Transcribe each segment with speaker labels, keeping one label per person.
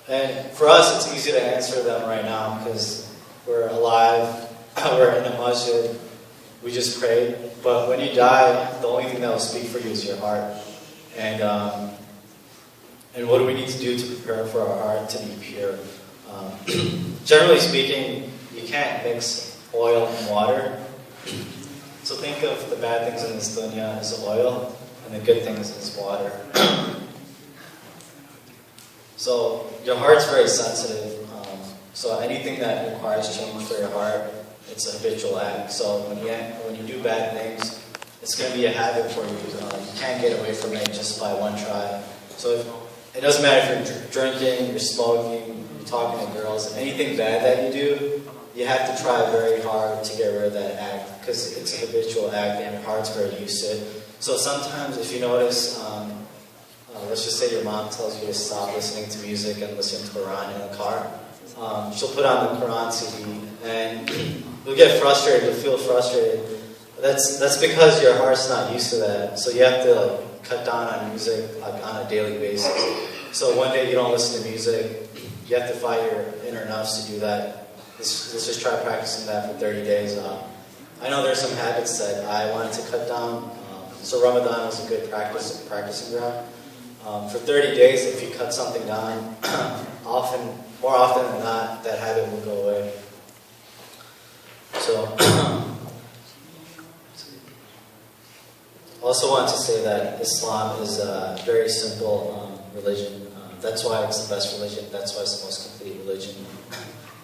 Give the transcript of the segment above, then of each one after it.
Speaker 1: And for us, it's easy to answer them right now because we're alive, we're in a masjid, we just prayed. But when you die, the only thing that will speak for you is your heart. And what do we need to do to prepare for our heart to be pure? Generally speaking, you can't mix oil and water. So think of the bad things in this dunya as oil, and the good things as water. So your heart's very sensitive. So anything that requires change for your heart, it's a habitual act. So when you do bad things, it's going to be a habit for you. You can't get away from it just by one try. So it doesn't matter if you're drinking, you're smoking, you're talking to girls, anything bad that you do, you have to try very hard to get rid of that act because it's a habitual act and your heart's very used to it. So sometimes if you notice, let's just say your mom tells you to stop listening to music and listen to Quran in the car. She'll put on the Quran CD and you'll get frustrated, you'll feel frustrated. That's because your heart's not used to that. So you have to cut down on music on a daily basis. So one day you don't listen to music, you have to fight your inner nafs to do that. Let's just try practicing that for 30 days. I know there's some habits that I wanted to cut down. So Ramadan was a good practicing ground. For 30 days, if you cut something down, more often than not, that habit will go away. So, also want to say that Islam is a very simple religion. That's why it's the best religion. That's why it's the most complete religion.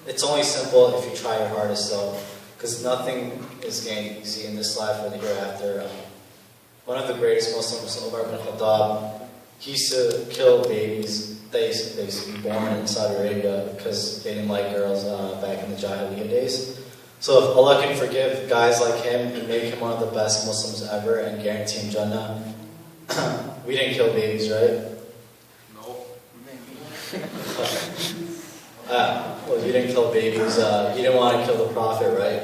Speaker 1: It's only simple if you try your hardest, though, because nothing is gained easy in this life or the hereafter. One of the greatest Muslims, Umar ibn Khattab, he used to kill babies that used to be born in Saudi Arabia because they didn't like girls back in the Jahiliyyah days. So if Allah can forgive guys like him and make him one of the best Muslims ever and guarantee him Jannah, we didn't kill babies, right?
Speaker 2: No.
Speaker 1: Well, you didn't kill babies. You didn't want to kill the Prophet, right?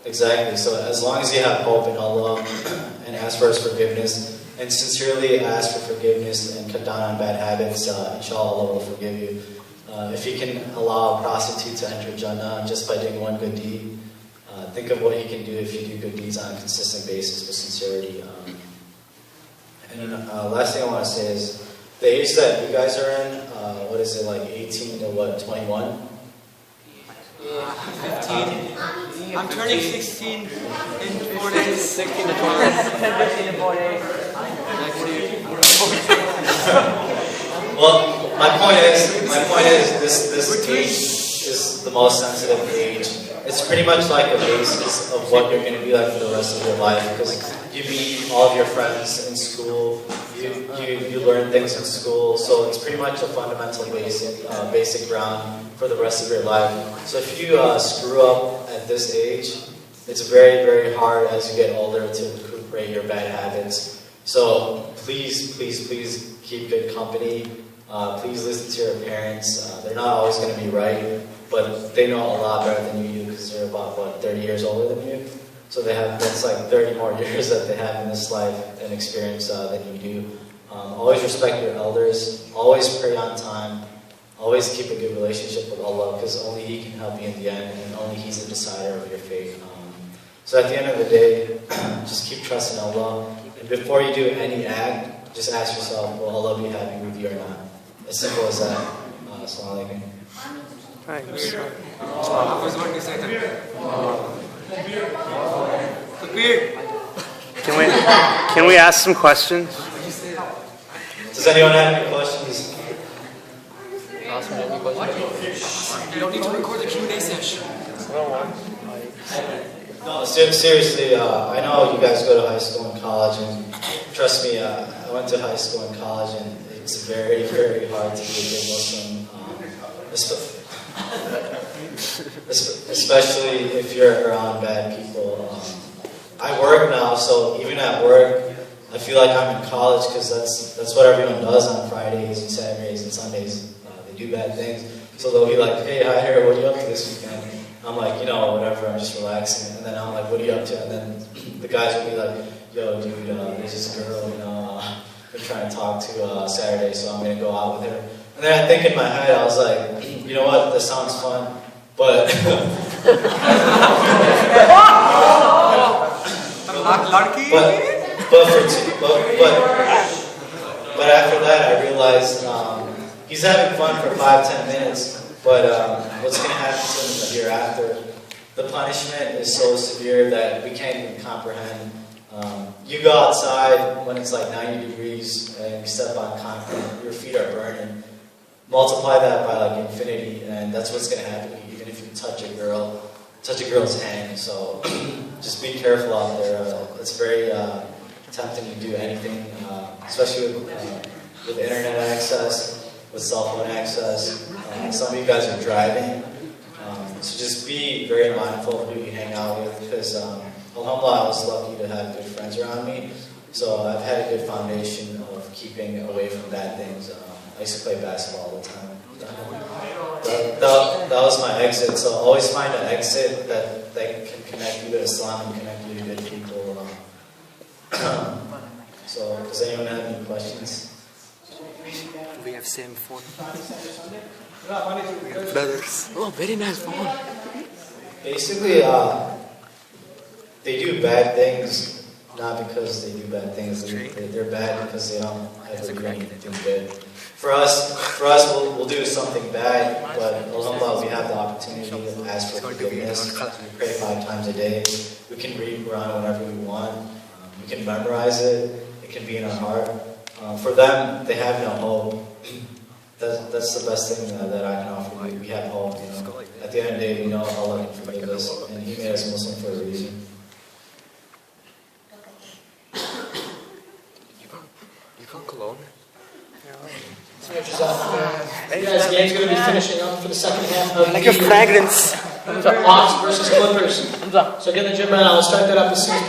Speaker 1: Exactly. So as long as you have hope in Allah and ask for His forgiveness, and sincerely ask for forgiveness and cut down on bad habits, inshallah Allah will forgive you. If you can allow a prostitute to enter Jannah just by doing one good deed, think of what you can do if you do good deeds on a consistent basis with sincerity. And last thing I want to say is, the age that you guys are in, what is it, like 18 to what, 21?
Speaker 2: 15. I'm turning 16 in 4 days. 16 to 21. 15 in 4 days.
Speaker 1: Well, my point is this age is the most sensitive age. It's pretty much like a basis of what you're going to be like for the rest of your life, because you meet all of your friends in school, you learn things in school, so it's pretty much a fundamental basic ground for the rest of your life. So if you screw up at this age, it's very, very hard as you get older to recuperate your bad habits. So please, please, please keep good company. Please listen to your parents. They're not always going to be right, but they know a lot better than you do because they're about, what, 30 years older than you? So that's like 30 more years that they have in this life and experience than you do. Always respect your elders. Always pray on time. Always keep a good relationship with Allah, because only He can help you in the end, and only He's the decider of your fate. So at the end of the day, just keep trusting Allah. And before you do any act, just ask yourself, will Allah be happy with you or not? As simple as that. Assalamu alaikum.
Speaker 3: Thanks.
Speaker 2: I was going to say that.
Speaker 3: Can we ask some questions?
Speaker 1: Does anyone have any questions?
Speaker 2: You don't need to record the Q&A session.
Speaker 1: No, seriously, I know you guys go to high school and college, and trust me, I went to high school and college, and it's very, very hard to be a good Muslim, especially if you're around bad people. I work now, so even at work, I feel like I'm in college, because that's what everyone does on Fridays and Saturdays and Sundays. They do bad things. So they'll be like, hey, Hyder, what are you up to this weekend? I'm like, whatever, I'm just relaxing. And then I'm like, what are you up to? And then the guys will be like, yo, dude, there's this girl, been trying to talk to Saturday, so I'm gonna go out with her. And then I think in my head, I was like, you know what, this sounds fun, but but after that, I realized he's having fun for 5-10 minutes, but what's gonna happen to him hereafter? The punishment is so severe that we can't even comprehend. You go outside when it's like 90 degrees and you step on concrete, your feet are burning. Multiply that by like infinity, and that's what's going to happen to you, even if you touch a girl's hand. So just be careful out there. It's very tempting to do anything, especially with internet access, with cell phone access. Some of you guys are driving. So just be very mindful of who you hang out with, because alhamdulillah, I was lucky to have good friends around me. So I've had a good foundation of keeping away from bad things. I used to play basketball all the time. That was my exit. So always find an exit that can connect you to Islam and connect you to good people. So does anyone have any questions?
Speaker 3: We have same phone. Brothers. Oh, very nice phone.
Speaker 1: Basically, they do bad things not because they do bad things. They're bad because they don't ever do anything good. For us, we'll do something bad, but alhamdulillah, we have the opportunity to ask for forgiveness. We pray 5 times a day. We can read Quran whenever we want. We can memorize it. It can be in our heart. For them, they have no hope. That's the best thing that I can offer you. We have hope. You know? At the end of the day, we know Allah can forgive us, and He made us Muslim for a reason.
Speaker 3: You got cologne?
Speaker 4: You guys, the game's going to be finishing up for the second half of
Speaker 3: Like a fragrance.
Speaker 4: the Hawks versus Clippers. So get the gym man. I'll start that up as soon as